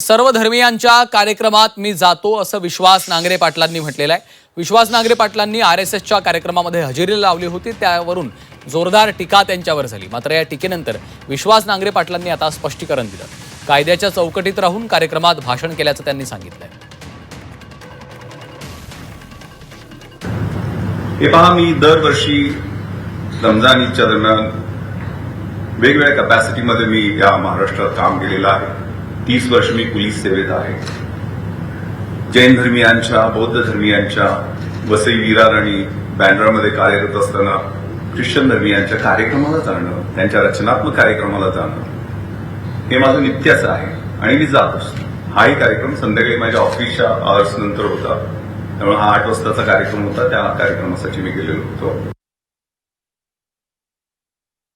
सर्व धर्मीयांच्या कार्यक्रमात मी जातो असं विश्वास नांगरे पाटलांनी म्हटलेलं आहे। विश्वास नांगरे पाटलांनी आरएसएसच्या कार्यक्रमामध्ये हजेरी लावली होती, त्यावरून जोरदार टीका त्यांच्यावर झाली। मात्र या टीकेनंतर विश्वास नांगरे पाटलांनी आता स्पष्टीकरण दिलं। कायद्याच्या चौकटीत राहून कार्यक्रमात भाषण केल्याचं त्यांनी सांगितलंय। हे पहा, मी दरवर्षी रमजान ईदच्या दरम्यान वेगवेगळ्या कॅपॅसिटीमध्ये मी या महाराष्ट्रात काम केलेलं आहे। 30 वर्ष मी पोलीस सेवेत आहे। जैन धर्मियांच्या, बौद्ध धर्मियांच्या, वसई विरार आणि बँड्रामध्ये कार्यरत असताना ख्रिश्चन धर्मियांच्या कार्यक्रमाला जाणं, त्यांच्या रचनात्मक कार्यक्रमाला जाणं हे माझं नित्याच आहे आणि मी जात असतो। हाही कार्यक्रम संध्याकाळी माझ्या ऑफिसच्या आवर्स नंतर होता, त्यामुळे हा 8 वाजताचा कार्यक्रम होता। त्या कार्यक्रमासाठी मी गेलेलो होतो।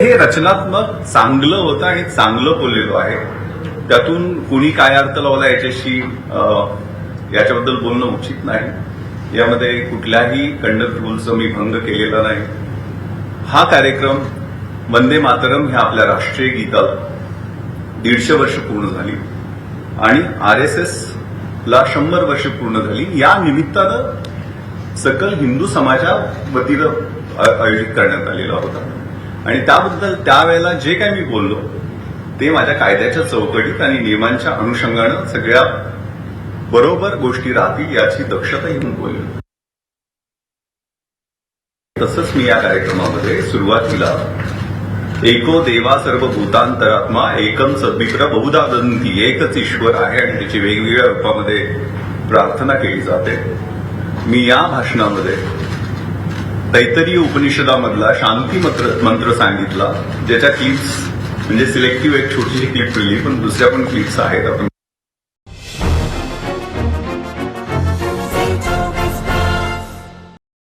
हे रचनात्मक चांगलं होतं आणि चांगलं बोललेलो आहे। त्यातून कोणी काय अर्थ लावला याच्याबद्दल बोलणं उचित नाही। यामध्ये कुठल्याही कंडक्ट रूलचं मी भंग केलेला नाही। हा कार्यक्रम वंदे मातरम ह्या आपल्या राष्ट्रीय गीताला 150 वर्ष पूर्ण झाली आणि आरएसएस ला 100 वर्ष पूर्ण झाली। या निमित्तानं सकल हिंदू समाजा वतीनं आयोजित करण्यात आलेला होता आणि त्याबद्दल त्यावेळेला जे काही मी बोललो ते माझ्या कायद्याच्या चौकटीत आणि नियमांच्या अनुषंगानं सगळ्या बरोबर गोष्टी राहतील याची दक्षता घेऊन बोललो। तसंच मी या कार्यक्रमामध्ये सुरुवातीला एको देवा सर्व भूतांतरात्मा एकम सद्विप्र बहुधा वदन्ति, एकच ईश्वर आहे आणि त्याची वेगवेगळ्या रूपामध्ये प्रार्थना केली जाते। मी या भाषणामध्ये तैत्तरीय उपनिषदामधला शांती मंत्र सांगितला, ज्याच्या क्लिप्स म्हणजे सिलेक्टिव्ह एक छोटीशी क्लिप दिली, पण दुसऱ्या पण क्लिप्स आहेत। आपण